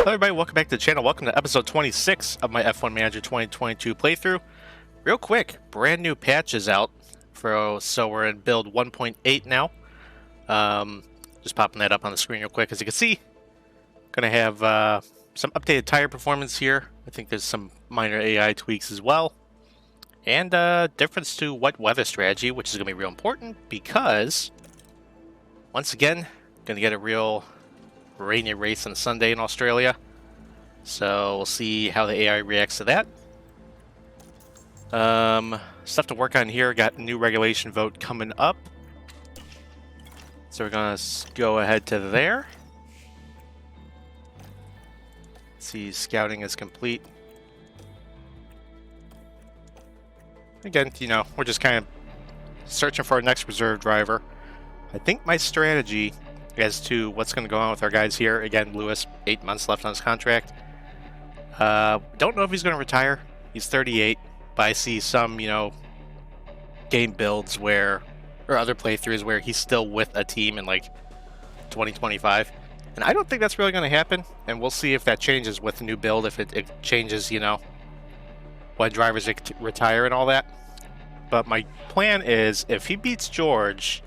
Hello everybody, welcome back to the channel. Welcome to episode 26 of my F1 Manager 2022 playthrough. Real quick, brand new patch is out, so we're in build 1.8 now. Just popping that up on the screen real quick. As you can see, gonna have some updated tire performance here. I think there's some minor AI tweaks as well. And difference to wet weather strategy, which is gonna be real important because, once again, gonna get a real rainy race on Sunday in Australia, so we'll see how the AI reacts to that. Stuff to work on here. Got a new regulation vote coming up, so we're gonna go ahead to there. Let's see, scouting is complete. Again, you know, we're just kind of searching for our next reserve driver. I think my strategy as to what's going to go on with our guys here. Again, Lewis, 8 months left on his contract. Don't know if he's going to retire. He's 38, but I see some, you know, game builds where, or other playthroughs where he's still with a team in like 2025. And I don't think that's really going to happen. And we'll see if that changes with the new build, if it changes, you know, when drivers retire and all that. But my plan is, if he beats George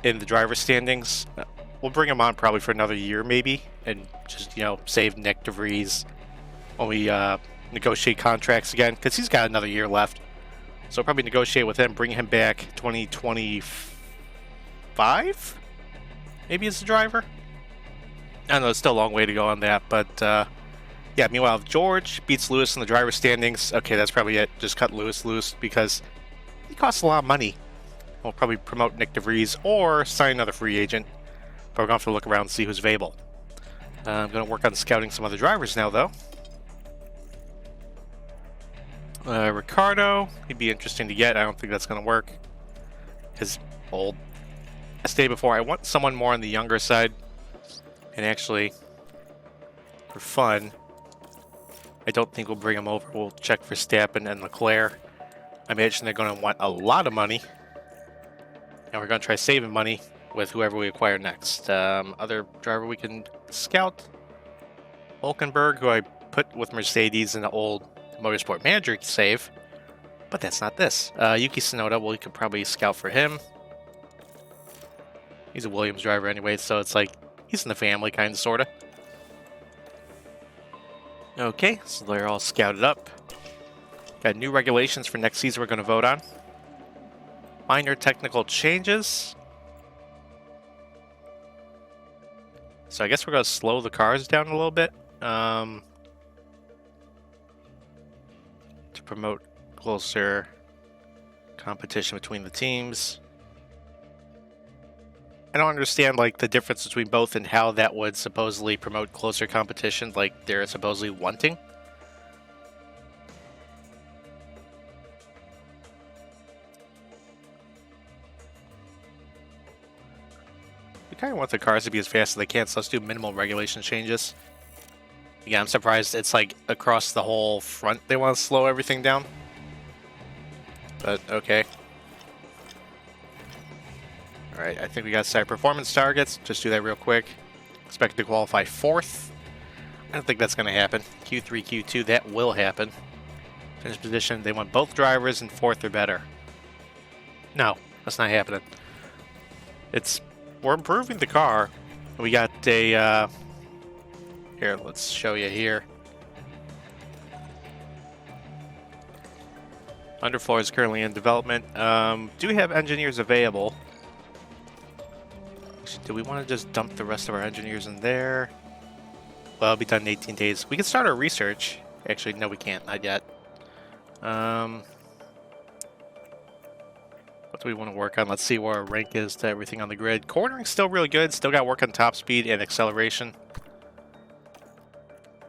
in the driver standings, we'll bring him on probably for another year maybe, and just, you know, save Nick DeVries when we negotiate contracts again, because he's got another year left. So probably negotiate with him, bring him back 2025 maybe as a driver. I know it's still a long way to go on that, but yeah, meanwhile, if George beats Lewis in the driver standings, okay, that's probably it. Just cut Lewis loose because he costs a lot of money. We'll probably promote Nick DeVries or sign another free agent. But we're going to have to look around and see who's available. I'm going to work on scouting some other drivers now, though. Ricardo, he'd be interesting to get. I don't think that's going to work. He's old. I stated before, I want someone more on the younger side. And actually, for fun, I don't think we'll bring him over. We'll check for Verstappen and Leclerc. I imagine they're going to want a lot of money. And we're going to try saving money with whoever we acquire next. Other driver we can scout, Hulkenberg, who I put with Mercedes in the old Motorsport Manager save. But that's not this. Yuki Tsunoda, well, we could probably scout for him. He's a Williams driver anyway, so it's like he's in the family, kind of, sort of. Okay, so they're all scouted up. Got new regulations for next season we're going to vote on. Minor technical changes. So I guess we're going to slow the cars down a little bit to promote closer competition between the teams. I don't understand like the difference between both and how that would supposedly promote closer competition, like they're supposedly wanting. We kind of want the cars to be as fast as they can, so let's do minimal regulation changes. Yeah, I'm surprised it's like across the whole front they want to slow everything down. But okay. Alright, I think we got set performance targets. Just do that real quick. Expect to qualify 4th. I don't think that's going to happen. Q3, Q2, that will happen. Finish position, they want both drivers in 4th or better. No, that's not happening. We're improving the car. We got a, here, let's show you here. Underfloor is currently in development. Do we have engineers available? Do we want to just dump the rest of our engineers in there? Well, it'll be done in 18 days. We can start our research. Actually, no, we can't. Not yet. What do we want to work on? Let's see where our rank is to everything on the grid. Cornering's still really good. Still got work on top speed and acceleration,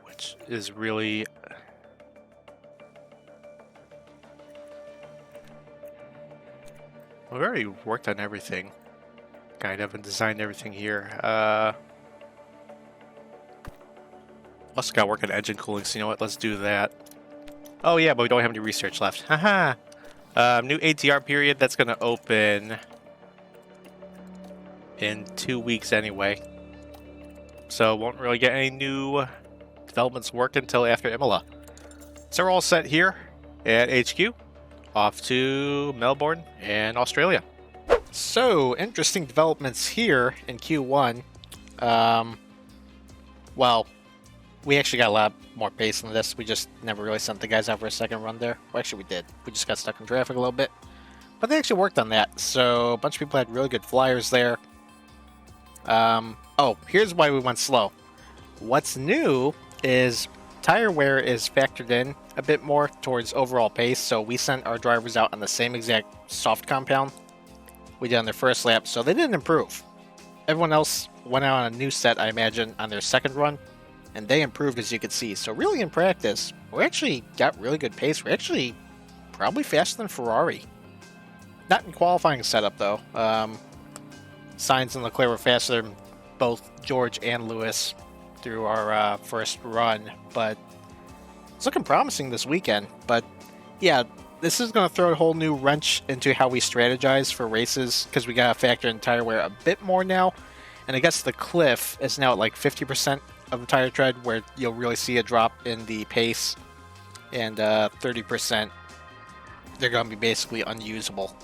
which is really... We've already worked on everything, kind of, and designed everything here. Also got work on engine cooling, so you know what? Let's do that. Oh yeah, but we don't have any research left. Haha. New ATR period, that's going to open in 2 weeks anyway. so won't really get any new developments work until after Imola. So we're all set here at HQ, off to Melbourne and Australia. So, interesting developments here in Q1. Well, we actually got a lot more pace than this. We just never really sent the guys out for a second run there. Well, actually we did. We just got stuck in traffic a little bit. But they actually worked on that. So, a bunch of people had really good flyers there. Oh, here's why we went slow. What's new is tire wear is factored in a bit more towards overall pace. So, we sent our drivers out on the same exact soft compound we did on their first lap. So, they didn't improve. Everyone else went out on a new set, I imagine, on their second run. And they improved, as you can see. So really in practice, we actually got really good pace. We're actually probably faster than Ferrari. Not in qualifying setup, though. Sainz and Leclerc were faster than both George and Lewis through our first run. But it's looking promising this weekend. But yeah, this is going to throw a whole new wrench into how we strategize for races. Because we got to factor in tire wear a bit more now. And I guess the cliff is now at like 50% of the tire tread, where you'll really see a drop in the pace, and 30% they're going to be basically unusable.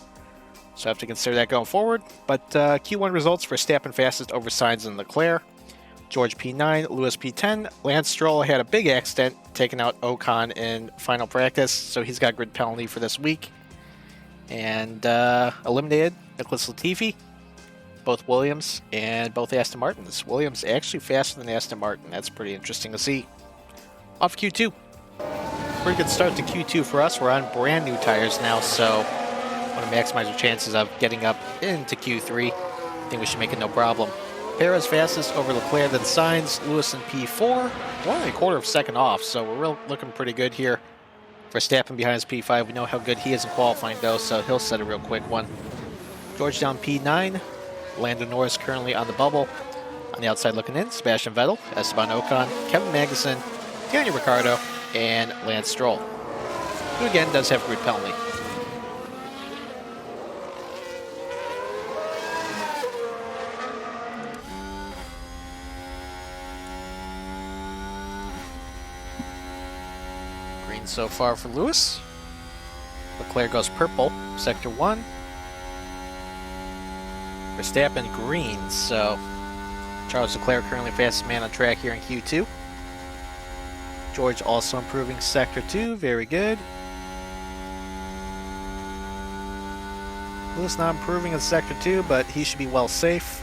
So I have to consider that going forward. But Q1 results for Verstappen fastest over Sainz and Leclerc. George P9, Lewis P10. Lance Stroll had a big accident, taking out Ocon in final practice, so he's got a grid penalty for this week. And eliminated Nicholas Latifi, both Williams and both Aston Martins. Williams actually faster than Aston Martin. That's pretty interesting to see. Off Q2. Pretty good start to Q2 for us. We're on brand new tires now, so want to maximize our chances of getting up into Q3. I think we should make it no problem. Perez fastest over Leclerc, then Sainz, Lewis in P4. We're only a quarter of a second off, so we're looking pretty good here. Verstappen behind his P5. We know how good he is in qualifying, though, so he'll set a real quick one. George down P9. Lando Norris currently on the bubble. On the outside looking in, Sebastian Vettel, Esteban Ocon, Kevin Magnussen, Daniel Ricciardo, and Lance Stroll, who again does have a grid penalty. Green so far for Lewis. Leclerc goes purple, sector 1. Verstappen green, so Charles Leclerc currently fastest man on track here in Q2. George also improving sector 2, very good. Lewis not improving in sector 2, but he should be well safe.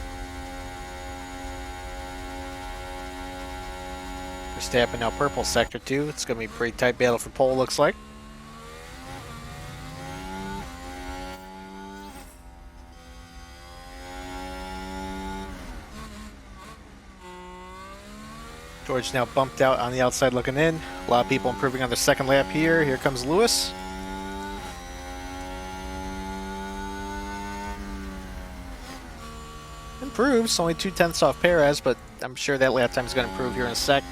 Verstappen now purple sector 2. It's going to be a pretty tight battle for pole, looks like. George now bumped out on the outside looking in. A lot of people improving on their second lap here. Here comes Lewis. Improves, only 0.2 off Perez, but I'm sure that lap time is going to improve here in a sec.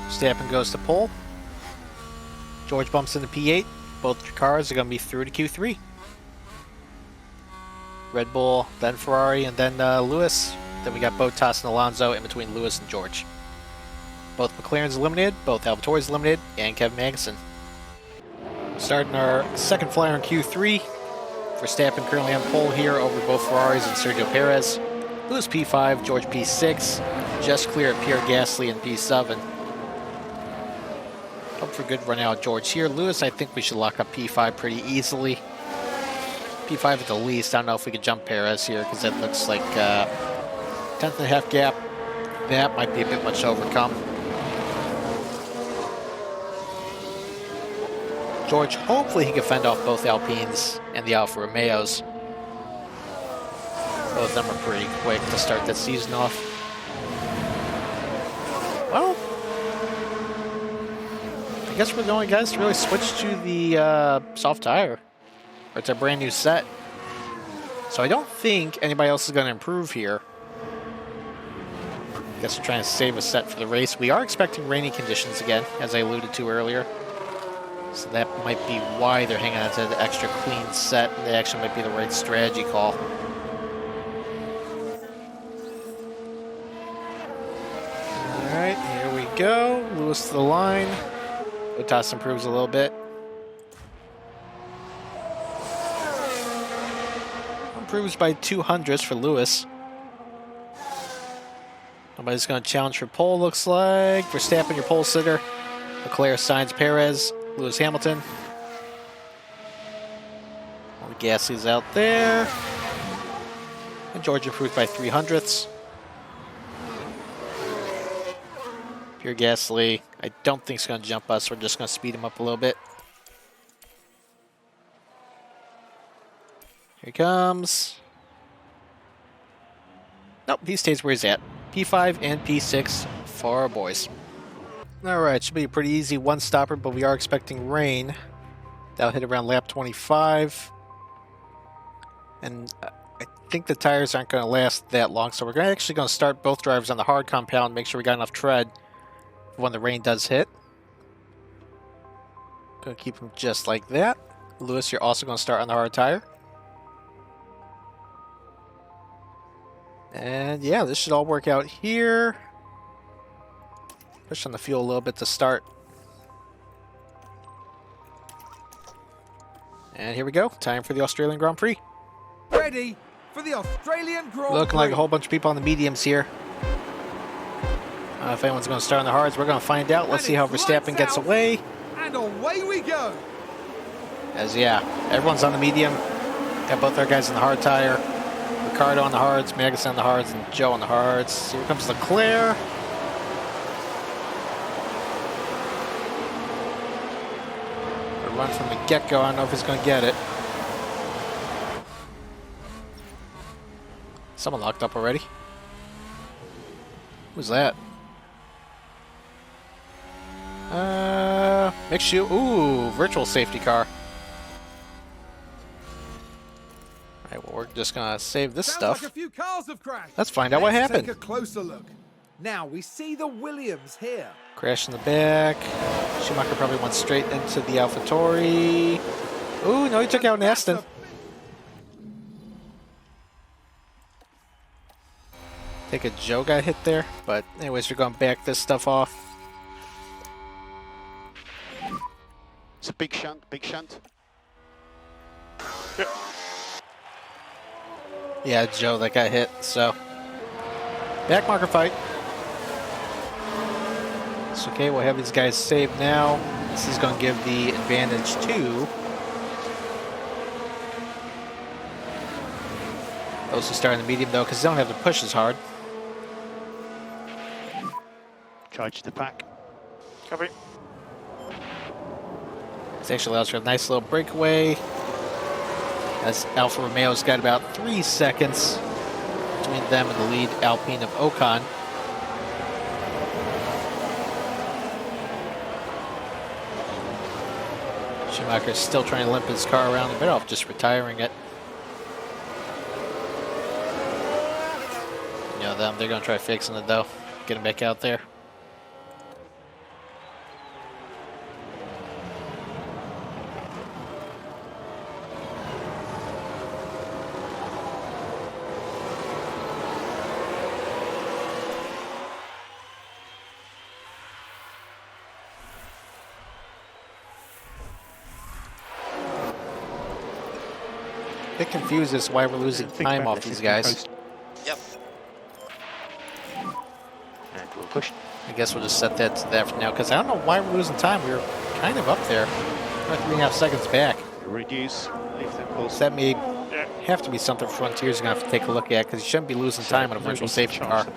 Verstappen goes to pole. George bumps into P8. Both cars are going to be through to Q3. Red Bull, then Ferrari, and then Lewis. Then we got Bottas and Alonso in between Lewis and George. Both McLaren's eliminated, both AlphaTauri's eliminated, and Kevin Magnussen. Starting our second flyer in Q3. Verstappen currently on pole here over both Ferraris and Sergio Perez. Lewis P5, George P6, just clear of Pierre Gasly in P7. Hope for a good run out George here. Lewis, I think we should lock up P5 pretty easily. P5 at the least. I don't know if we could jump Perez here because it looks like 10th and a half gap. That might be a bit much to overcome. George, hopefully he can fend off both Alpines and the Alfa Romeos. Both of them are pretty quick to start that season off. Well, I guess we're the only guys to really switch to the soft tire. Or it's a brand new set. So I don't think anybody else is going to improve here. I guess we're trying to save a set for the race. We are expecting rainy conditions again, as I alluded to earlier. So that might be why they're hanging on to the extra clean set. That actually might be the right strategy call. go. Lewis to the line. Bottas improves a little bit. Improves by 200ths for Lewis. Nobody's going to challenge for pole, looks like. Verstappen, your pole sitter. Leclerc, Sainz, Perez. Lewis Hamilton. All the Gasly's out there. And George improved by 300ths. Pierre Gasly, I don't think he's going to jump us. We're just going to speed him up a little bit. Here he comes. Nope, he stays where he's at. P5 and P6 for our boys. Alright, should be a pretty easy one-stopper, but we are expecting rain. That'll hit around lap 25. And I think the tires aren't going to last that long, so we're actually going to start both drivers on the hard compound, make sure we got enough tread when the rain does hit. Going to keep them just like that. Lewis, you're also going to start on the hard tire. And yeah, this should all work out here. Push on the fuel a little bit to start. And here we go. Time for the Australian Grand Prix. Ready for the Australian Grand Prix. Looking like a whole bunch of people on the mediums here. If anyone's going to start on the hards, we're going to find out. Let's see how Verstappen gets away. And away we go. As yeah, everyone's on the medium. Got both our guys on the hard tire. Ricardo on the hards, Magnussen on the hards, and Joe on the hards. Here comes Leclerc. A run from the get-go. I don't know if he's going to get it. Someone locked up already. Who's that? Mixed shoe. Ooh, virtual safety car. Alright, well, we're just gonna save this stuff. Like a few cars have crashed. Let's find out what happened. Take a closer look. Now we see the Williams here. Crash in the back. Schumacher probably went straight into the AlphaTauri. Ooh, no, he took out an Aston. I think a Joe got hit there, but anyways, we're going to back this stuff off. It's a big shunt, big shunt. Yep. Yeah, Joe that got hit, so. Back marker fight. It's okay, we'll have these guys saved now. This is going to give the advantage to those who start in the medium, though, because they don't have to push as hard. Charge the pack. Copy. This actually allows for a nice little breakaway, as Alfa Romeo's got about 3 seconds between them and the lead Alpine of Ocon. Schumacher's still trying to limp his car around. They're better off just retiring it. You know them, they're going to try fixing it though. Get him back out there. A bit confused as to why we're losing time off these guys. Yep. And we'll push. I guess we'll just set that to that for now, because I don't know why we're losing time. We were kind of up there. We're 3.5 seconds back. Reduce. Leave them pull. So that may have to be something Frontier's going to have to take a look at, because you shouldn't be losing time on a virtual safety car.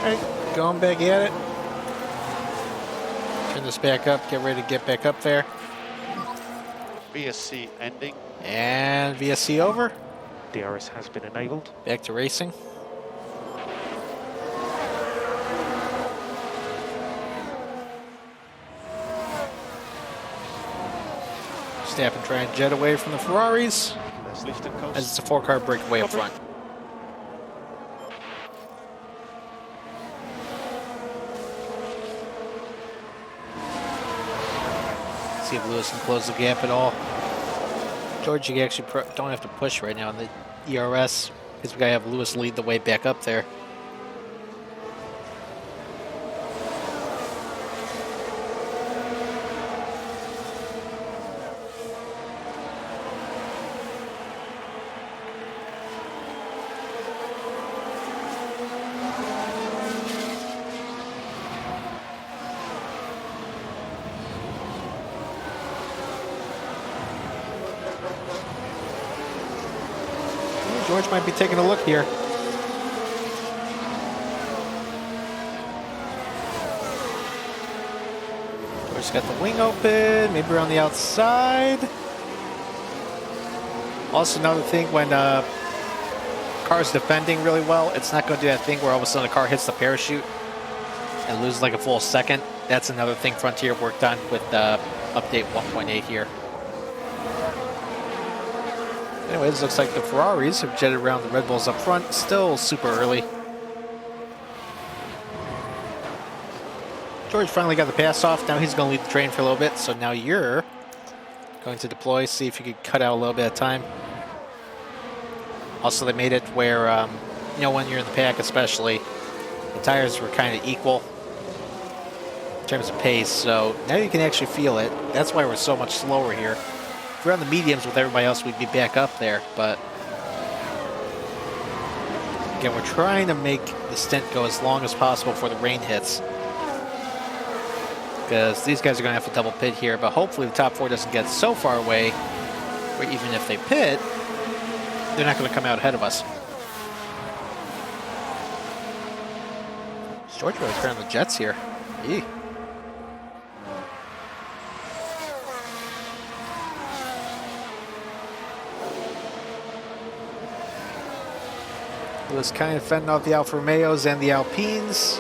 Alright, going back at it. Turn this back up, get ready to get back up there. VSC ending. And VSC over. DRS has been enabled. Back to racing. Verstappen trying to jet away from the Ferraris Let's lift and coast. as it's a 4-car breakaway up front. See if Lewis can close the gap at all. George, you actually don't have to push right now in the ERS because we gotta have Lewis lead the way back up there. George might be taking a look here. George's got the wing open, maybe around the outside. Also, another thing, when car's defending really well, it's not going to do that thing where all of a sudden the car hits the parachute and loses like a full second. That's another thing Frontier worked on with update 1.8 here. Anyways, looks like the Ferraris have jetted around the Red Bulls up front. Still super early. George finally got the pass off. Now he's going to lead the train for a little bit. So now you're going to deploy, see if you could cut out a little bit of time. Also, they made it where, you know, when you're in the pack especially, the tires were kind of equal in terms of pace. So now you can actually feel it. That's why we're so much slower here. If we're on the mediums with everybody else, we'd be back up there, but again, we're trying to make the stint go as long as possible before the rain hits, because these guys are going to have to double pit here, but hopefully the top 4 doesn't get so far away where even if they pit, they're not going to come out ahead of us. George really turned the jets here. Eee. Was kind of fending off the Alfa Romeos and the Alpines.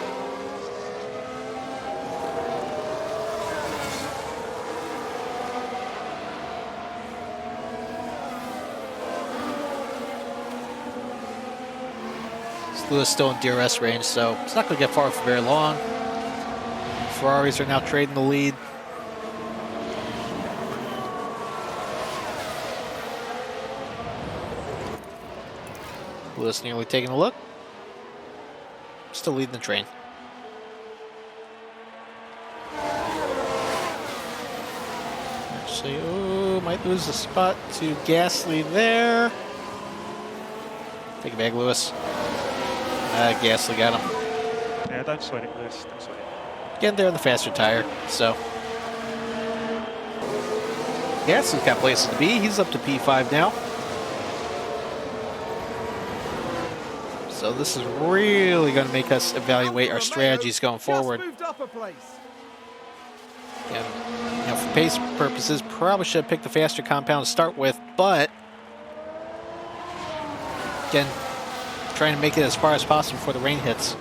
Lewis still in DRS range, so it's not going to get far for very long. Ferraris are now trading the lead. Lewis nearly taking a look. Still leading the train. Actually, oh, might lose the spot to Gasly there. Take it back, Lewis. Gasly got him. Yeah, don't sweat it, Lewis. Don't sweat it. Getting there on the faster tire, so. Gasly's got places to be. He's up to P5 now. So this is really going to make us evaluate our strategies going forward. And, you know, for pace purposes, probably should have picked the faster compound to start with, but again, trying to make it as far as possible before the rain hits.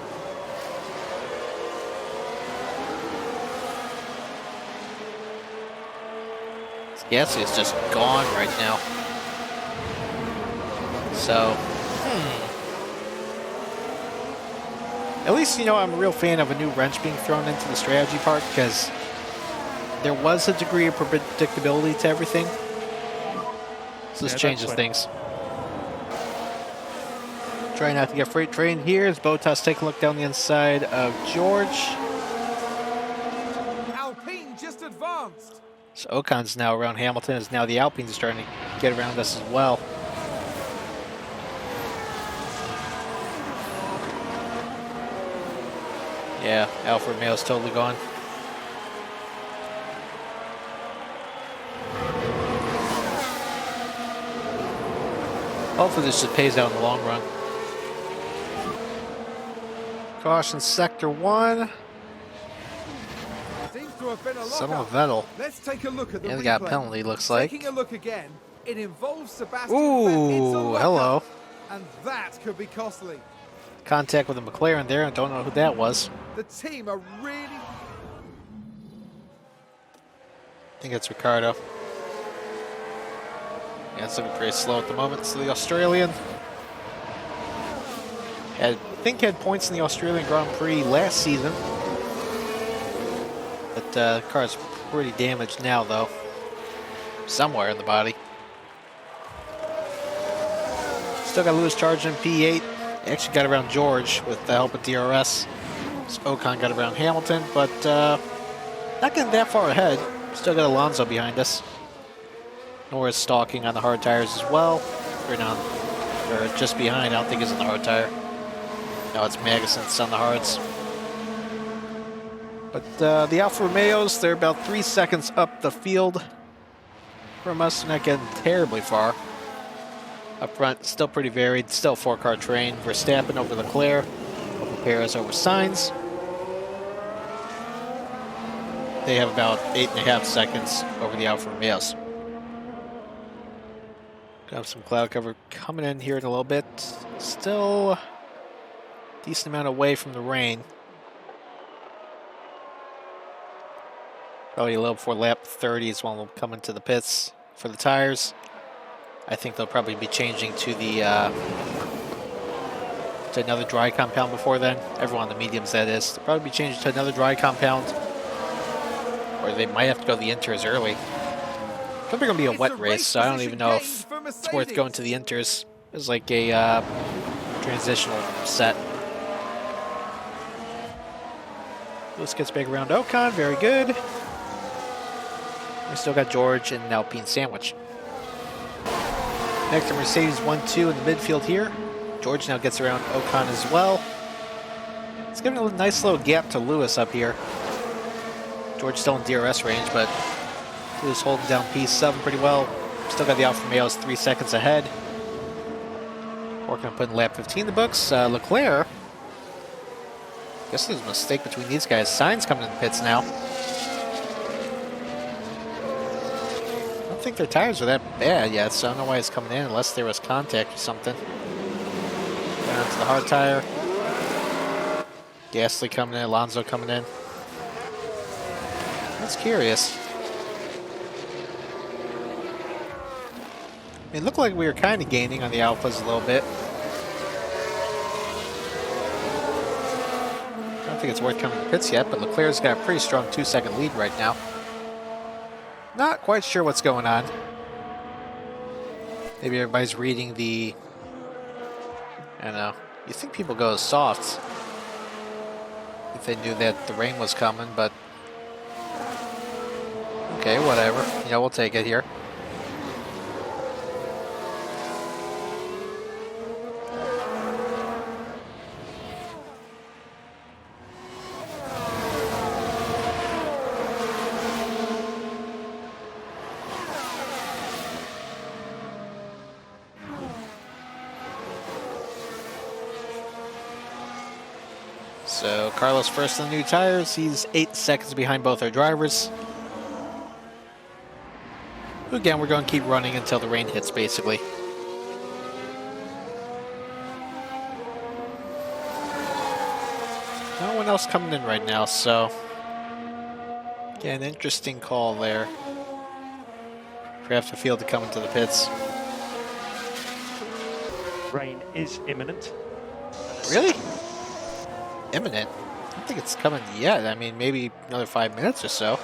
Gasly is just gone right now. So, at least, you know, I'm a real fan of a new wrench being thrown into the strategy part, because there was a degree of predictability to everything. So this changes things. Try not to get freight train here as Bottas taking a look down the inside of George. Alpine just advanced. So Ocon's now around Hamilton, as now the Alpines are starting to get around us as well. Yeah, Alfa Romeo's totally gone. Hopefully this just pays out in the long run. Caution sector 1. Seems to have been a Son lockup. of a Vettel. Let's take a look at the Yeah, they got a replay. penalty, looks like. Taking a look again, it involves Sebastian Ooh, Vettel. It's a lockup, hello. and that could be costly. Contact with a McLaren there. I don't know who that was. The team are really... I think it's Ricardo. Yeah, it's looking pretty slow at the moment. So the Australian I think had points in the Australian Grand Prix last season. But the car's pretty damaged now, though. Somewhere in the body. Still got Lewis charging P8. Actually got around George with the help of DRS. So Ocon got around Hamilton, but not getting that far ahead. Still got Alonso behind us. Norris stalking on the hard tires as well. Or just behind. I don't think he's on the hard tire. No, it's Magnussen on the hards. But the Alfa Romeos, they're about 3 seconds up the field from us. Not getting terribly far. Up front, still pretty varied. Still 4-car train. Verstappen over Leclerc. Over Perez over Sainz. They have about 8.5 seconds over the Alfa Romeos. Got some cloud cover coming in here in a little bit. Still a decent amount away from the rain. Probably a little before lap 30 is when we'll come into the pits for the tires. I think they'll probably be changing to the to another dry compound before then. Everyone on the mediums, that is. They'll probably be changing to another dry compound. Or they might have to go to the inters early. Probably going to be a wet race, so I don't even know if it's worth going to the inters. It's like a transitional set. Lewis gets back around Ocon, very good. We still got George and an Alpine sandwich. Next to Mercedes 1-2 in the midfield here. George now gets around Ocon as well. It's giving a nice little gap to Lewis up here. George still in DRS range, but Lewis holding down P7 pretty well. Still got the Alfa Romeos 3 seconds ahead. Working on putting lap 15 in the books. Leclerc. I guess there's a mistake between these guys. Sainz coming in the pits now. I don't think their tires are that bad yet, so I don't know why it's coming in unless there was contact or something. Down to the hard tire. Gasly coming in, Alonso coming in. That's curious. It looked like we were kind of gaining on the Alphas a little bit. I don't think it's worth coming to the pits yet, but Leclerc's got a pretty strong 2-second lead right now. Not quite sure what's going on. Maybe everybody's reading the... I don't know. You think people go soft if they knew that the rain was coming, but... Okay, whatever. You know, we'll take it here. So Carlos first on the new tires. He's 8 seconds behind both our drivers. Again, we're going to keep running until the rain hits, basically. No one else coming in right now, so... Again, interesting call there. For half the field to come into the pits. Rain is imminent. Really? Imminent? I don't think it's coming yet. I mean, maybe another 5 minutes or so.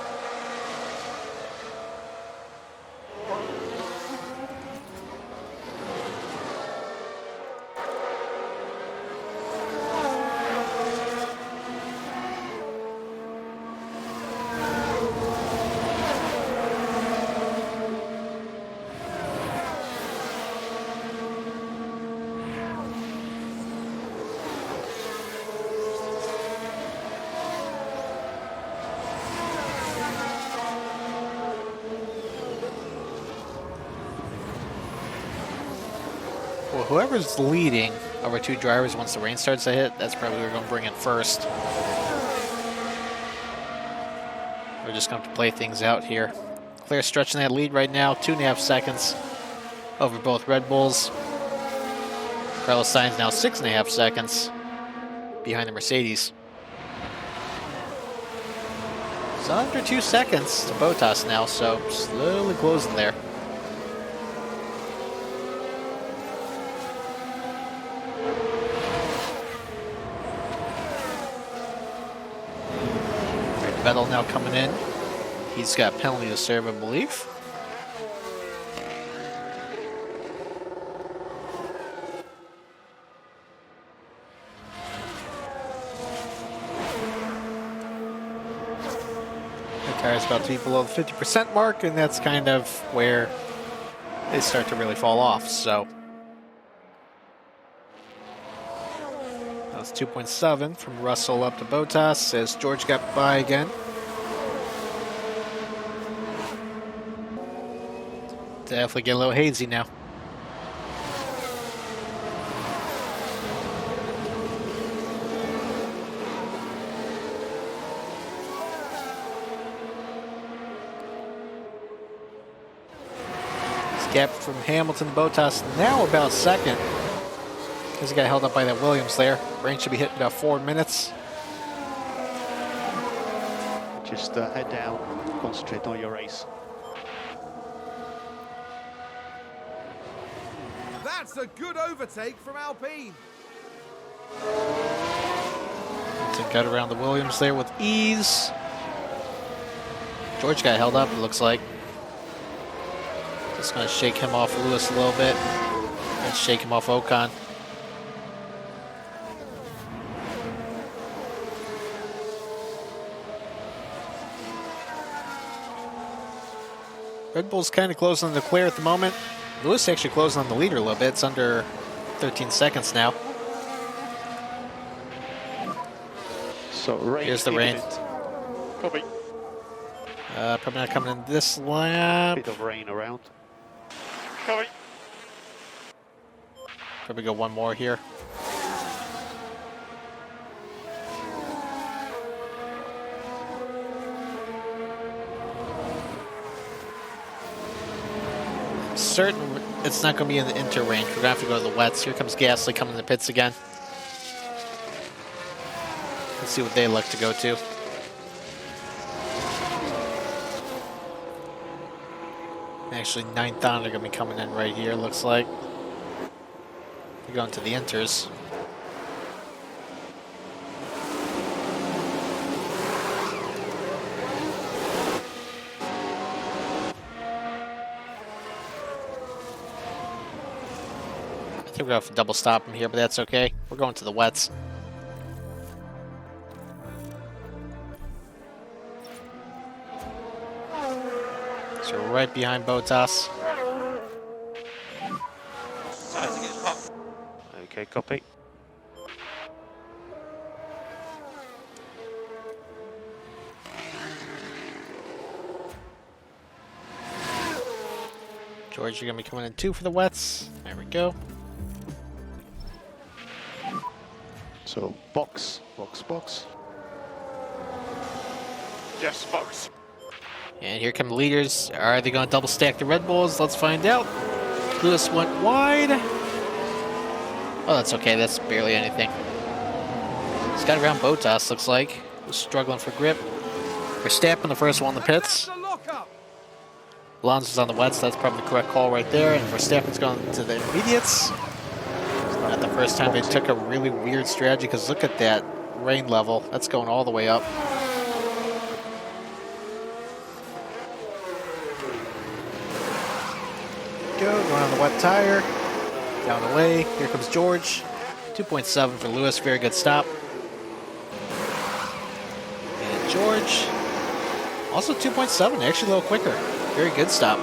Well, whoever's leading over two drivers once the rain starts to hit, that's probably who we're going to bring in first. We're just going to have to play things out here. Claire stretching that lead right now, 2.5 seconds over both Red Bulls. Carlos Sainz now 6.5 seconds behind the Mercedes. It's under 2 seconds to Bottas now, so slowly closing there. Vettel now coming in. He's got a penalty to serve, I believe. The car's about to be below the 50% mark, and that's kind of where they start to really fall off. So that's 2.7 from Russell up to Bottas as George got by again. Definitely get a little hazy now. This gap from Hamilton to Bottas now about second. Because he got held up by that Williams there. Rain should be hitting about 4 minutes. Just head down, concentrate on your race. That's a good overtake from Alpine. Hamilton got around the Williams there with ease. George got held up, it looks like. Just going to shake him off Lewis a little bit. And shake him off Ocon. Red Bull's kind of closing on Leclerc at the moment. Lewis actually closing on the leader a little bit. It's under 13 seconds now. So rain. Here's the rain. Copy. Probably not coming in this lap. Bit of rain around. Copy. Probably go one more here. Certain it's not going to be in the inter range. We're going to have to go to the wets. Here comes Gasly coming in the pits again. Let's see what they look to go to. Actually, 9th on are going to be coming in right here, looks like. They're going to the inters. I think we're going to have to double stop him here, but that's okay. We're going to the wets. So we're right behind Bottas. Okay, copy. George, you're going to be coming in 2 for the wets. There we go. So box. Yes, box. And here come the leaders. Are they going to double stack the Red Bulls? Let's find out. Lewis went wide. Oh, that's okay. That's barely anything. He's got around Bottas, looks like. Was struggling for grip. Verstappen, the first one in the pits. Alonso's on the wets. That's probably the correct call right there. And Verstappen's going to the intermediates. Not the first time they took a really weird strategy, because look at that rain level. That's going all the way up. Going on the wet tire. Down the way. Here comes George. 2.7 for Lewis. Very good stop. And George. Also 2.7. Actually a little quicker. Very good stop.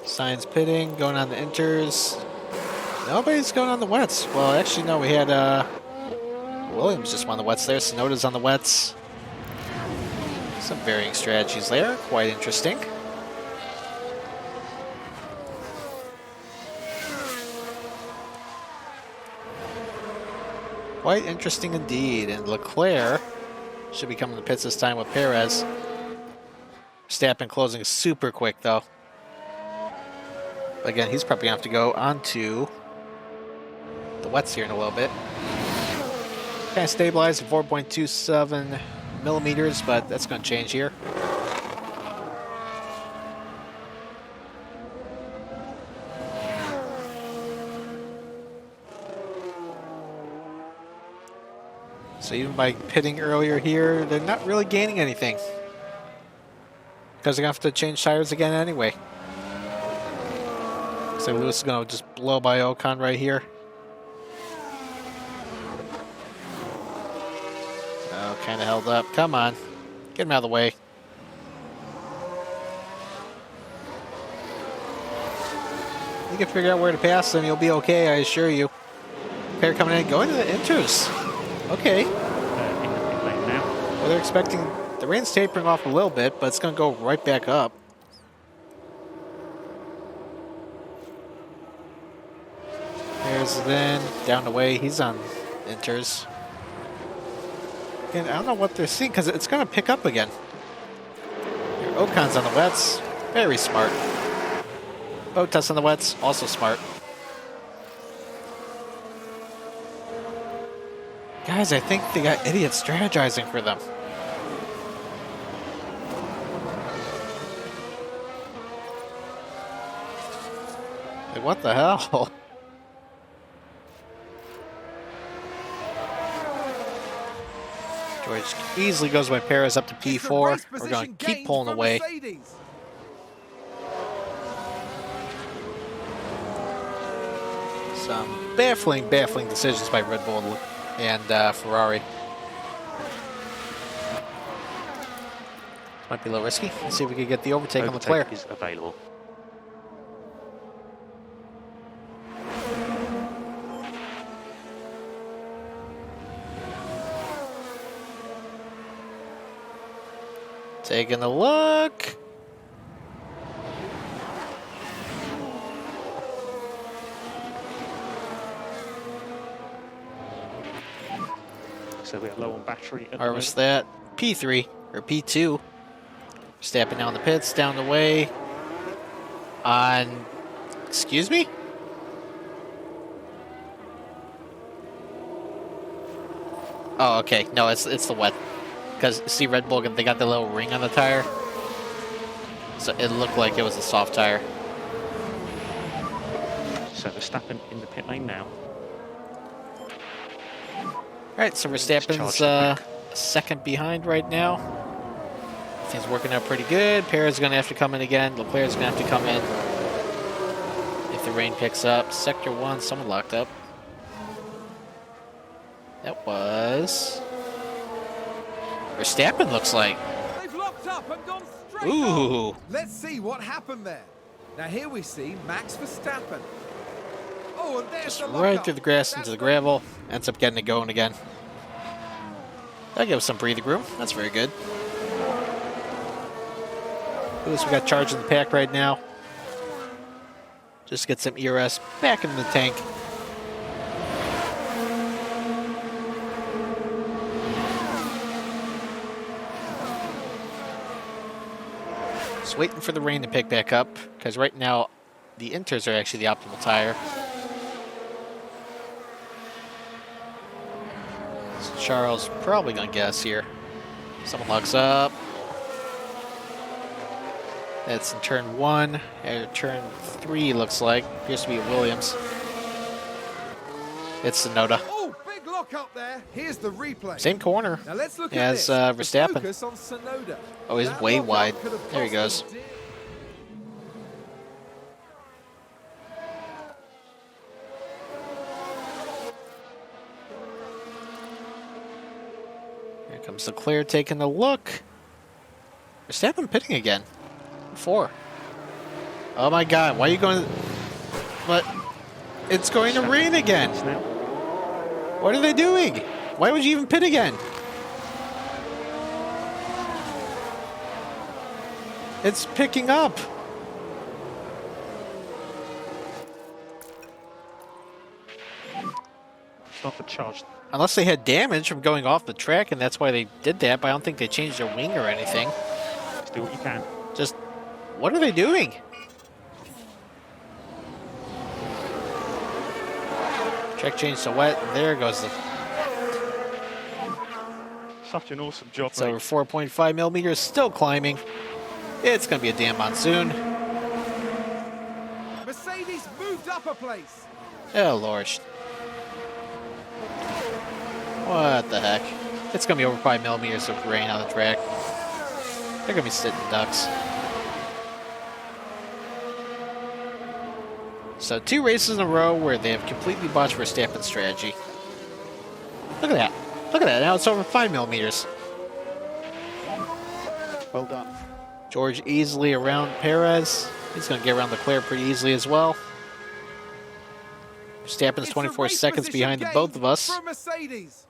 Sainz pitting. Going on the inters. Nobody's going on the wets. Well, actually, no. We had Williams just won the wets there. Sonoda's on the wets. Some varying strategies there. Quite interesting. Quite interesting indeed. And Leclerc should be coming to pits this time with Perez. Verstappen closing super quick, though. Again, he's probably going to have to go onto the wets here in a little bit. Kind of stabilized at 4.27 millimeters, but that's going to change here. So even by pitting earlier here, they're not really gaining anything. Because they're going to have to change tires again anyway. So Lewis is going to just blow by Ocon right here. Oh, kind of held up. Come on. Get him out of the way. You can figure out where to pass them, you'll be okay, I assure you. They're coming in, going to the inters. Okay. In the pit lane now. Well, they're expecting the rain's tapering off a little bit, but it's going to go right back up. There's then down the way. He's on inters. Again, I don't know what they're seeing because it's going to pick up again. Here, Ocon's on the wets. Very smart. Bottas on the wets. Also smart. Guys, I think they got idiots strategizing for them. Like, what the hell? George easily goes by Perez up to P4. We're going to keep pulling away. Some baffling decisions by Red Bull and Ferrari. Might be a little risky. Let's see if we can get the overtake on Leclerc. Is available. Taking a look. So we are low on battery. Harvest that. P3 or P2. Stepping down the pits, down the way. On. Excuse me? Oh, okay. No, it's the wet. Because, see, Red Bull, they got the little ring on the tire. So it looked like it was a soft tire. So Verstappen in the pit lane now. Alright, so Verstappen's second behind right now. Things working out pretty good. Perez is going to have to come in again. Leclerc's going to have to come in. If the rain picks up. Sector 1, someone locked up. That was... Verstappen, looks like. They've locked up and gone straight Ooh. on. Let's see what happened there. Now here we see Max Verstappen. Oh, and there's Just the right lock-up. through the grass into That's the gravel. Ends up getting it going again. That gives some breathing room. That's very good. Lewis, we got charge in the pack right now. Just get some ERS back in the tank. Just waiting for the rain to pick back up, because right now the inters are actually the optimal tire. So Charles probably gonna guess here. Someone locks up. That's in turn 1. And turn 3 looks like. Appears to be Williams. It's Tsunoda. Oh, big lock up there. Here's the replay. Same corner Now let's look as at this. Verstappen. Focus on Tsunoda. Oh, he's That way lock-up wide. could have There he cost goes. them dear. Here comes Leclerc taking a look. Verstappen pitting again. 4. Oh my god, why are you going... But it's going to rain again. Now. What are they doing? Why would you even pit again? It's picking up. It's not the charge. Unless they had damage from going off the track, and that's why they did that, but I don't think they changed their wing or anything. Just do what you can. Just, what are they doing? Track change to wet, and there goes the... Such an awesome job. It's over 4.5 millimeters, still climbing. It's going to be a damn monsoon. Mercedes moved up a place. Oh, Lord. What the heck? It's going to be over 5 millimeters of rain on the track. They're going to be sitting ducks. So 2 races in a row where they have completely botched Verstappen's strategy. Look at that. Look at that. Now it's over 5 millimeters. Well done. George easily around Perez. He's going to get around Leclerc pretty easily as well. Verstappen's 24 seconds behind the both of us. For Mercedes.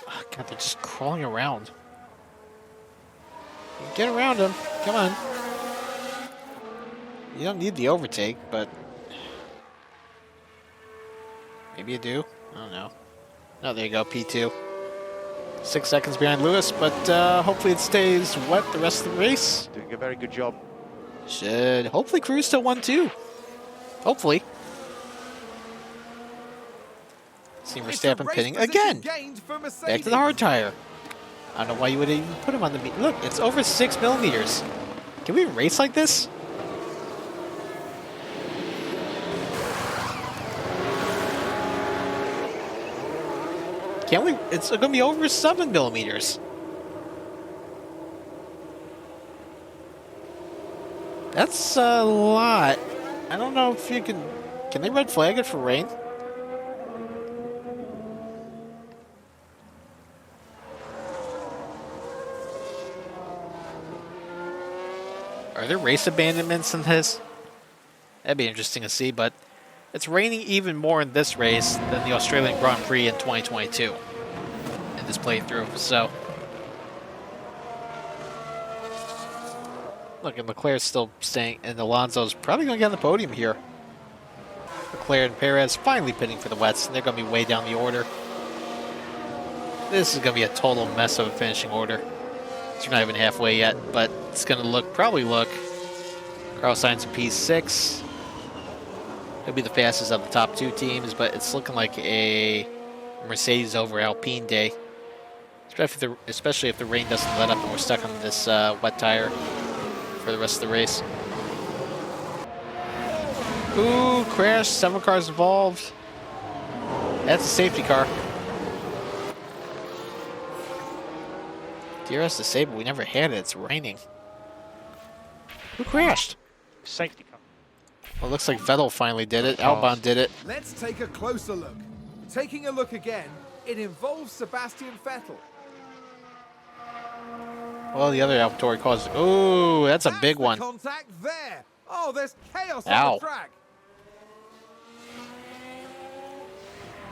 Oh, God, they're just crawling around. Get around him. Come on. You don't need the overtake, but maybe you do. I don't know. Oh, there you go, P2. 6 seconds behind Lewis, but hopefully it stays wet the rest of the race. Doing a very good job. Should hopefully cruise to 1-2. Hopefully. See Verstappen pitting again. Back to the hard tire. I don't know why you would even put him on the meet. Look, it's over 6 millimeters. Can we race like this? Can't we? It's going to be over 7 millimeters. That's a lot. I don't know if you can... Can they red flag it for rain? Are there race abandonments in this? That'd be interesting to see, but it's raining even more in this race than the Australian Grand Prix in 2022 in this playthrough, so. Look, and Leclerc's still staying, and Alonso's probably going to get on the podium here. Leclerc and Perez finally pitting for the wets, and they're going to be way down the order. This is going to be a total mess of a finishing order. You're not even halfway yet, but it's going to probably look. Carlos Sainz in P6. He'll be the fastest of the top 2 teams, but it's looking like a Mercedes over Alpine day. Especially if the rain doesn't let up and we're stuck on this wet tire for the rest of the race. Ooh, crash. 7 cars involved. That's a safety car. DRS disabled. We never had it. It's raining. Who crashed? Safety car. Well, it looks like Vettel finally did it. Albon did it. Let's take a closer look. Taking a look again, it involves Sebastian Vettel. Well, the other AlphaTauri caused... Ooh, that's a big one. Contact there. Oh, there's chaos Ow. on the track.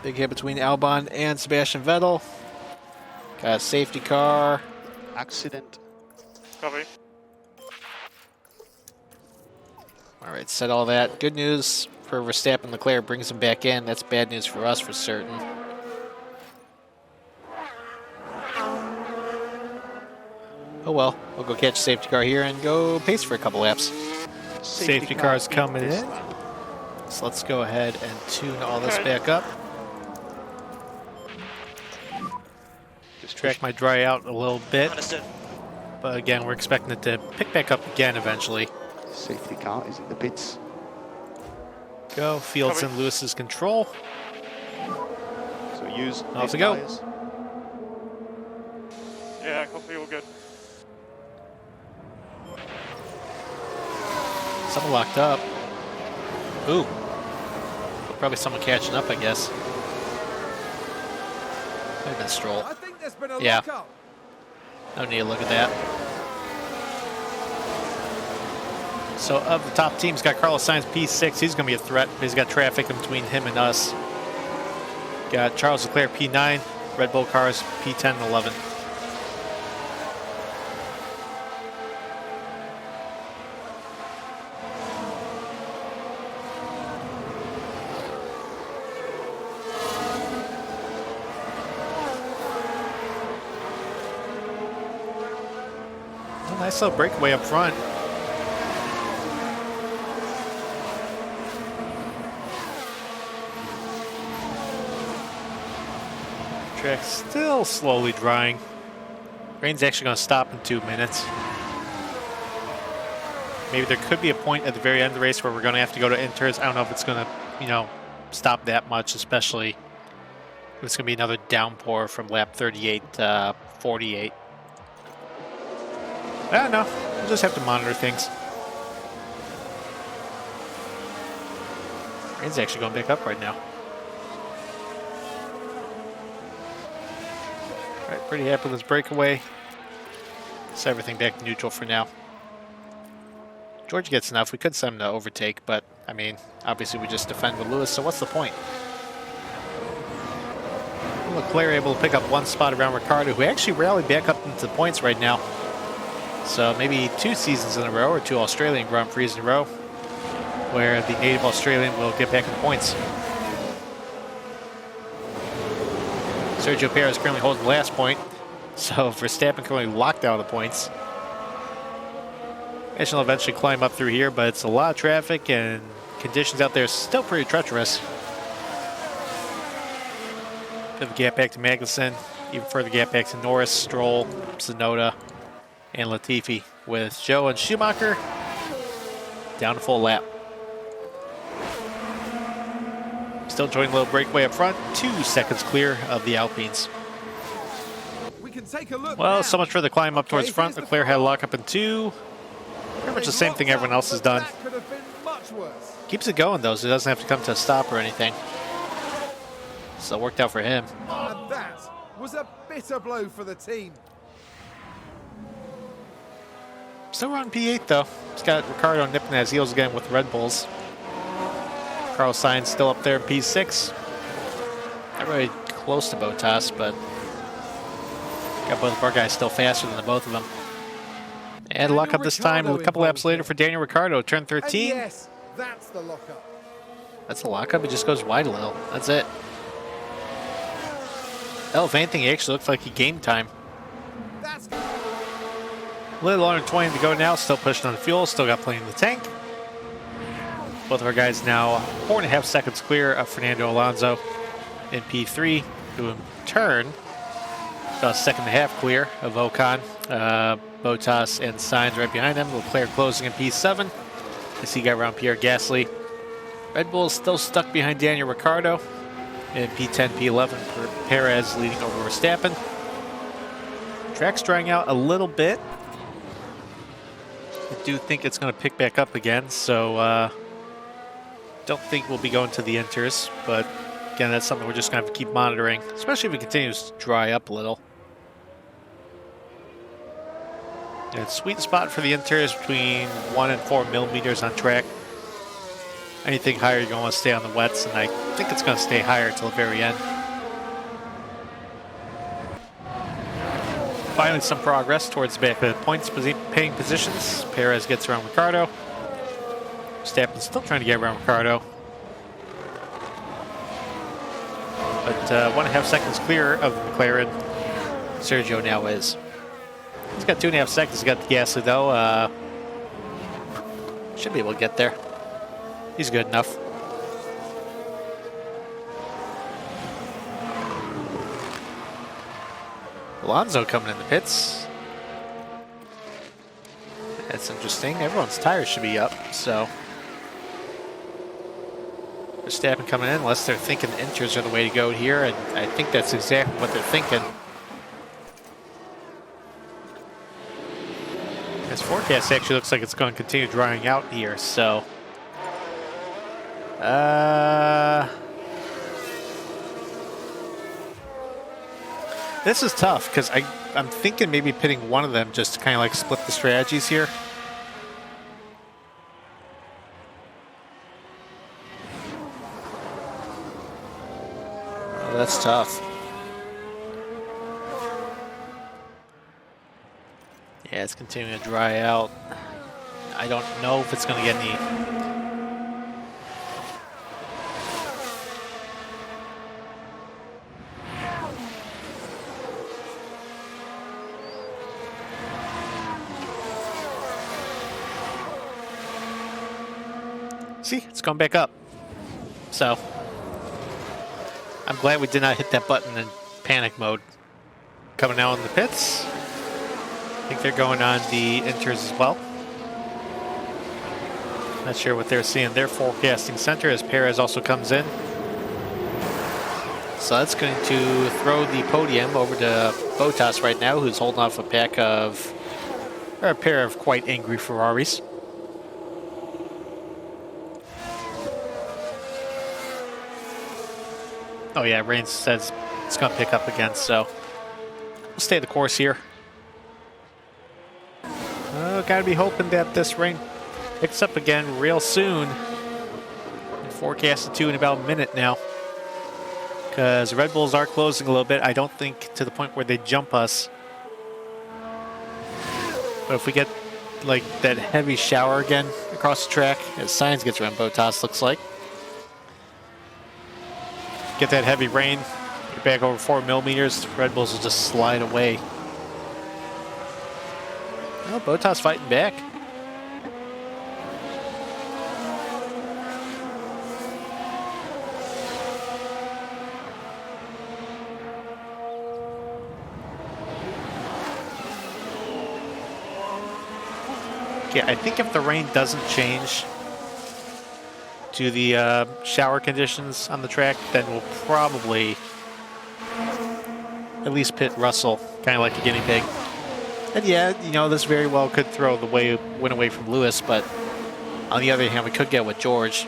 Big hit between Albon and Sebastian Vettel. Got a safety car. Accident. Copy. All right, said all that. Good news for Verstappen. Leclerc brings him back in. That's bad news for us for certain. Oh well, we'll go catch a safety car here and go pace for a couple laps. Safety car's coming in. So let's go ahead and tune all this back up. Just track my dry out a little bit. Understood. But again, we're expecting it to pick back up again eventually. Safety car is in the pits. Go. Fields in Lewis's control. So use Off these we go. tyres. Yeah, copy, all good. Someone locked up. Ooh. Probably someone catching up, I guess. Might have been Stroll. I think there's been a Yeah. lockup. No need to look at that. So of the top teams, got Carlos Sainz P6. He's going to be a threat. He's got traffic in between him and us. Got Charles Leclerc P9. Red Bull cars P10 and 11. Nice little breakaway up front. Track's still slowly drying. Rain's actually going to stop in 2 minutes. Maybe there could be a point at the very end of the race where we're going to have to go to inters. I don't know if it's going to, stop that much, especially It's going to be another downpour from lap 38 to 48. I don't know. We'll just have to monitor things. Rain's actually going back up right now. Alright, pretty happy with this breakaway. Set everything back to neutral for now. George gets enough. We could send him to overtake, but, I mean, obviously we just defend with Lewis, so what's the point? Leclerc able to pick up one spot around Ricciardo, who actually rallied back up into the points right now. So maybe 2 seasons in a row, or 2 Australian Grand Prix in a row, where the native Australian will get back in the points. Sergio Perez currently holding the last point, so Verstappen currently locked out of the points. He'll eventually climb up through here, but it's a lot of traffic and conditions out there still pretty treacherous. Bit of a gap back to Magnussen, even further gap back to Norris, Stroll, Tsunoda, and Latifi, with Zhou and Schumacher down to full lap. Still enjoying a little breakaway up front, 2 seconds clear of the Alpines. We can take a look Well, now. so much for the climb up towards Okay, front. here's the Leclerc had a lock up in 2. Pretty much the same thing everyone else has done. That could have been much worse. Keeps it going though, so it doesn't have to come to a stop or anything. So it worked out for him. And that was a bitter blow for the team. Still on P8 though. He's got Ricciardo nipping at his heels again with Red Bulls. Carlos Sainz still up there in P6. Not really close to Bottas, but got both of our guys still faster than the both of them. And lock up this time a couple laps later for Daniel Ricciardo, turn 13. And yes, that's the lockup. That's a lockup, it just goes wide a little. That's it. Oh, if anything, he actually looks like he gained time. That's A little under 20 to go now, still pushing on the fuel, still got plenty in the tank. Both of our guys now 4.5 seconds clear of Fernando Alonso in P3, who in turn about 1.5 seconds clear of Ocon. Bottas and Sainz right behind him. Leclerc closing in P7. I see guy around Pierre Gasly. Red Bull is still stuck behind Daniel Ricciardo in P10, P11. Perez leading over Verstappen. Track's drying out a little bit. I do think it's going to pick back up again, so don't think we'll be going to the inters, but again, that's something we're just going to have to keep monitoring, especially if it continues to dry up a little. And sweet spot for the inters between 1 and 4 millimeters on track. Anything higher, you're going to want to stay on the wets, and I think it's going to stay higher until the very end. Finally, some progress towards the back of the points paying positions. Perez gets around Ricciardo. Verstappen's still trying to get around Ricciardo. But 1.5 seconds clear of the McLaren. Sergio now is. He's got 2.5 seconds to get the Gasly though. Should be able to get there. He's good enough. Alonso coming in the pits. That's interesting. Everyone's tires should be up, so. Verstappen coming in, unless they're thinking the inters are the way to go here, and I think that's exactly what they're thinking. This forecast actually looks like it's going to continue drying out here, so. This is tough, because I'm thinking maybe pitting one of them just to kind of like split the strategies here. Oh, that's tough. Yeah, it's continuing to dry out. I don't know if it's going to get any... See, it's going back up. So, I'm glad we did not hit that button in panic mode. Coming out in the pits. I think they're going on the inters as well. Not sure what they're seeing. Their forecasting center as Perez also comes in. So that's going to throw the podium over to Bottas right now, who's holding off a pair of quite angry Ferraris. Oh yeah, rain says it's going to pick up again, so we'll stay the course here. Oh, gotta be hoping that this rain picks up again real soon. Forecasted to in about a minute now. Because Red Bulls are closing a little bit. I don't think to the point where they jump us. But if we get like that heavy shower again across the track, as Sainz gets around Bottas, looks like. Get that heavy rain, you're back over 4 millimeters, Red Bulls will just slide away. Oh, Bottas fighting back. Yeah, I think if the rain doesn't change to the shower conditions on the track, then we'll probably at least pit Russell, kind of like a guinea pig. And yeah, you know, this very well could throw the win away from Lewis, but on the other hand, we could get with George.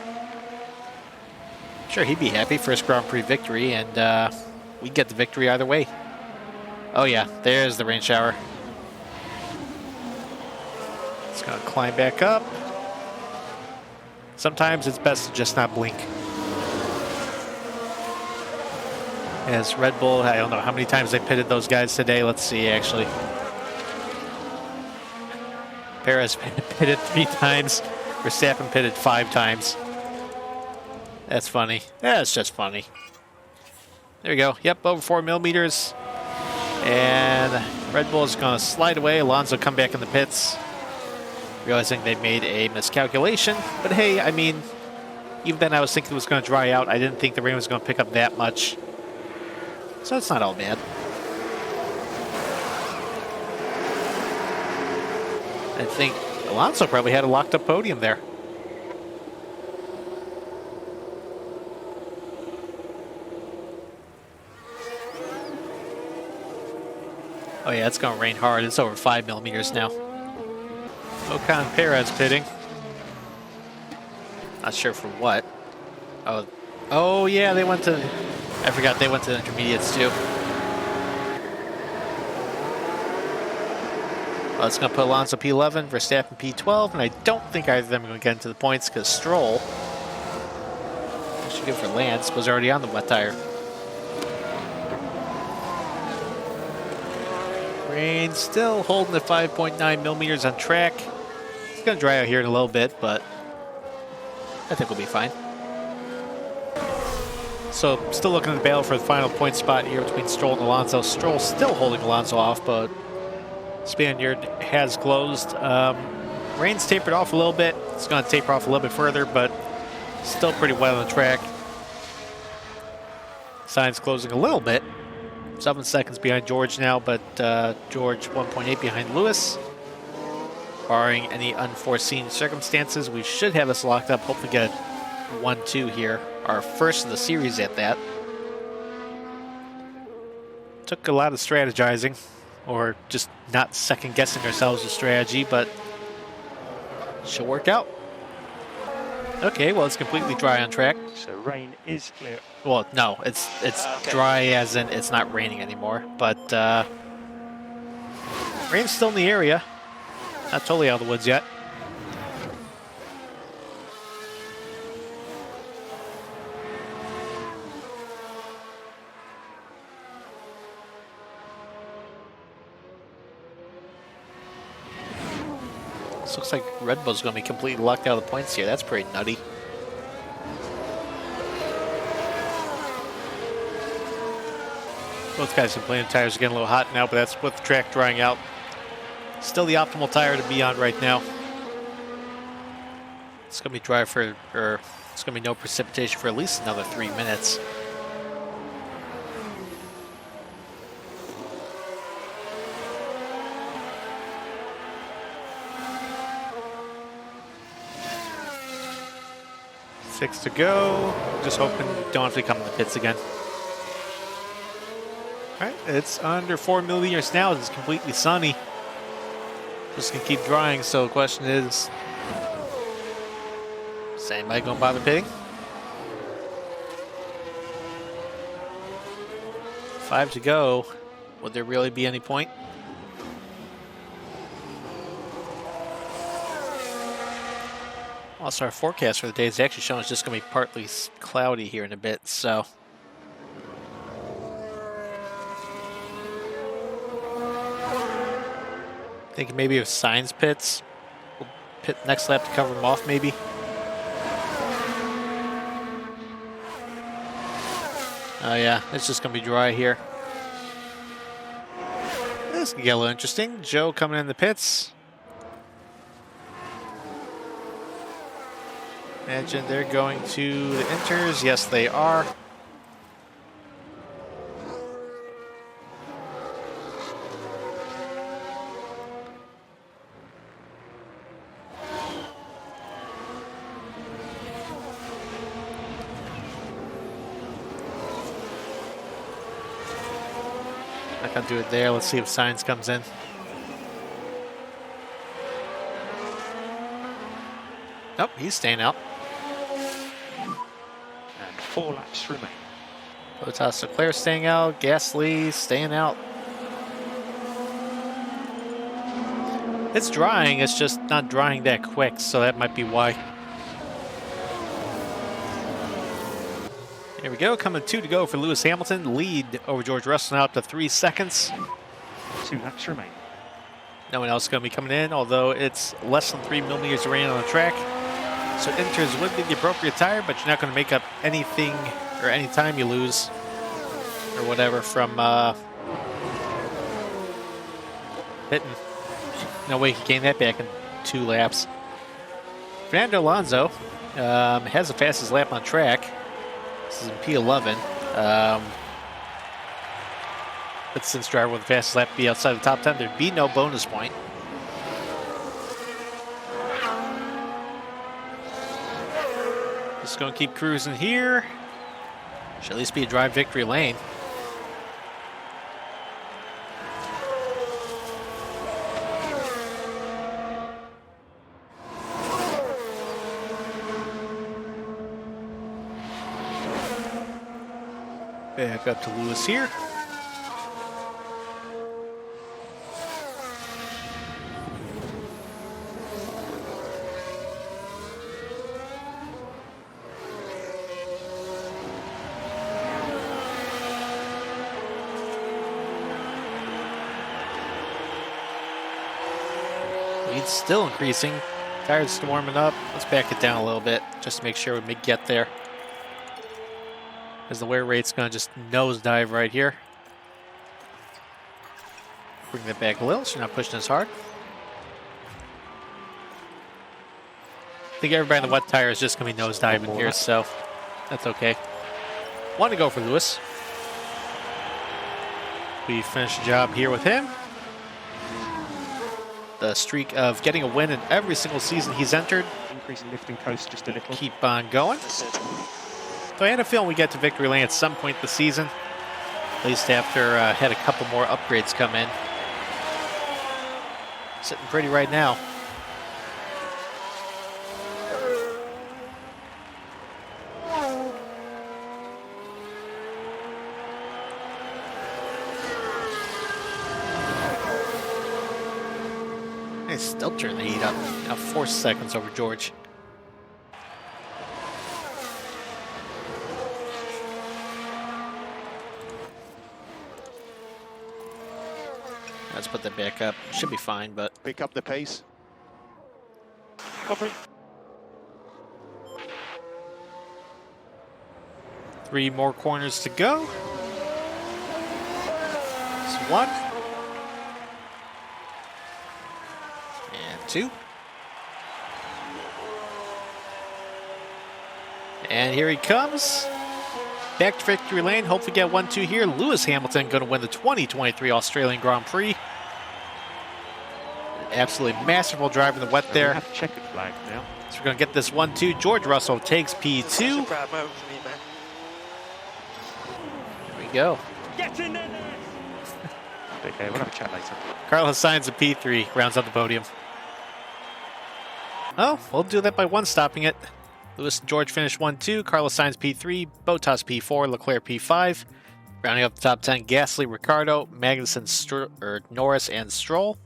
Sure, he'd be happy. First Grand Prix victory, and we'd get the victory either way. Oh yeah, there's the rain shower. It's going to climb back up. Sometimes it's best to just not blink. As Red Bull, I don't know how many times they pitted those guys today. Let's see, actually. Perez pitted 3 times. Verstappen pitted 5 times. That's funny. That's just funny. There we go. Yep, over 4 millimeters. And Red Bull is going to slide away. Alonso come back in the pits, realizing they made a miscalculation. But hey, I mean, even then I was thinking it was going to dry out. I didn't think the rain was going to pick up that much. So it's not all bad. I think Alonso probably had a locked up podium there. Oh yeah, it's going to rain hard. It's over 5 millimeters now. Ocon Perez pitting. Not sure for what. Oh yeah, they went to. I forgot they went to the intermediates too. Well, it's going to put Alonso P11, Verstappen P12, and I don't think either of them are going to get into the points because Stroll, actually good for Lance, was already on the wet tire. Rain still holding at 5.9 millimeters on track. It's going to dry out here in a little bit, but I think we'll be fine. So still looking at the battle for the final point spot here between Stroll and Alonso. Stroll still holding Alonso off, but Spaniard has closed. Rain's tapered off a little bit. It's going to taper off a little bit further, but still pretty well on the track. Sainz closing a little bit. 7 seconds behind George now, but George 1.8 behind Lewis. Barring any unforeseen circumstances, we should have this locked up. Hopefully get 1-2 here. Our first of the series at that. Took a lot of strategizing, or just not second guessing ourselves with strategy, but should work out. Okay, well, it's completely dry on track. So rain is clear. Well, no, it's Okay. dry as in it's not raining anymore, but rain's still in the area. Not totally out of the woods yet. This looks like Red Bull's going to be completely locked out of the points here. That's pretty nutty. Both guys complaining tires are getting a little hot now, but that's with the track drying out. Still the optimal tire to be on right now. It's going to be dry for, or it's going to be no precipitation for at least another 3 minutes. Six to go. Just hoping we don't have to come in the pits again. right, it's under 4 millimeters now. It's completely sunny. Just gonna keep drying. So the question is anybody gonna bother pitting? 5 to go. Would there really be any point? Also, our forecast for the day is actually showing it's just going to be partly cloudy here in a bit, so. Thinking maybe if signs pits, we'll pit next lap to cover them off maybe. Oh yeah, it's just going to be dry here. This can get a little interesting. Joe coming in the pits. Imagine they're going to the inters. Yes, they are. Not gonna do it there. Let's see if Signs comes in. Nope, he's staying out. And 4 laps remain. Botas Leclerc staying out. Gasly staying out. It's drying, it's just not drying that quick, so that might be why. Here we go, coming 2 to go for Lewis Hamilton. Lead over George Russell now up to 3 seconds. 2 laps remain. No one else is going to be coming in, although it's less than 3 millimeters of rain on the track. So inters would be the appropriate tire, but you're not going to make up anything or any time you lose or whatever from pitting. No way he can gain that back in 2 laps. Fernando Alonso has the fastest lap on track. This is in P11. But since driver with the fastest lap be outside the top 10, there'd be no bonus point. Just going to keep cruising here. Should at least be a drive victory lane. Back up to Lewis here. Lead's still increasing. Tires still warming up. Let's back it down a little bit just to make sure we get there. As the wear rate's going to just nosedive right here. Bring that back a little so you're not pushing as hard. I think everybody in the wet tire is just going to be nosediving here, so that's okay. 1 to go for Lewis. We finished the job here with him. The streak of getting a win in every single season he's entered. Increasing lifting coast just a little. Keep on going. So I had a feeling we get to victory lane at some point this season, at least after had a couple more upgrades come in. Sitting pretty right now. They still turn the heat up. Now 4 seconds over George. Let's put that back up. Should be fine, but Pick up the pace. Copy. 3 more corners to go. It's 1. And 2. And here he comes. Back to victory lane. Hopefully get 1-2 here. Lewis Hamilton going to win the 2023 Australian Grand Prix. Absolutely masterful drive in the wet there. We have checkered flag now. So we're going to get this 1-2. George Russell takes P2. It's a proud moment for me, man. There we go. Get in there! Okay, we'll have a chat later. Carlos Sainz in P3 rounds out the podium. Oh, we'll do that by one stopping it. Lewis and George finished 1-2, Carlos Sainz P3, Bottas P4, Leclerc P5. Rounding up the top 10, Gasly, Ricciardo, Magnussen, Norris, and Stroll.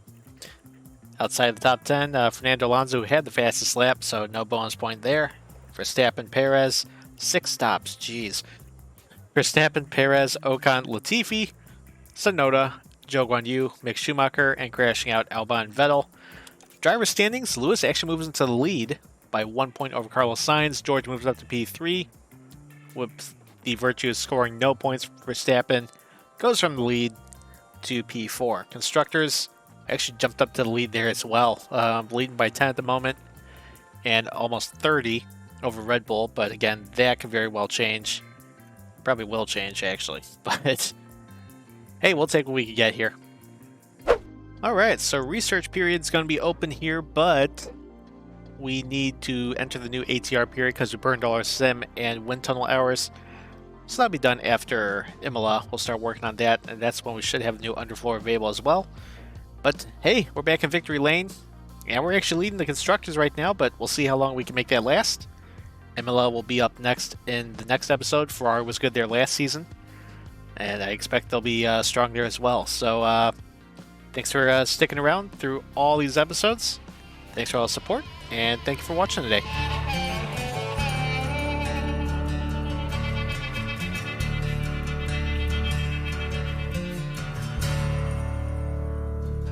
Outside the top 10, Fernando Alonso had the fastest lap, so no bonus point there. Verstappen, Perez, 6 stops, jeez. Verstappen, Perez, Ocon, Latifi, Tsunoda, Zhou Guanyu, Mick Schumacher, and crashing out Albon Vettel. Driver standings, Lewis actually moves into the lead by 1 point over Carlos Sainz. George moves up to P3 with the virtue of scoring no points. Verstappen goes from the lead to P4. Constructors actually jumped up to the lead there as well, leading by 10 at the moment and almost 30 over Red Bull, but again, that could very well change. Probably will change, actually, but hey, we'll take what we can get here. Alright, so research period is going to be open here, but we need to enter the new ATR period because we burned all our sim and wind tunnel hours. So that'll be done after Imola. We'll start working on that, and that's when we should have the new underfloor available as well. But hey, we're back in victory lane, and we're actually leading the constructors right now, but we'll see how long we can make that last. Imola will be up next in the next episode. Ferrari was good there last season, and I expect they'll be strong there as well. So thanks for sticking around through all these episodes. Thanks for all the support, and thank you for watching today.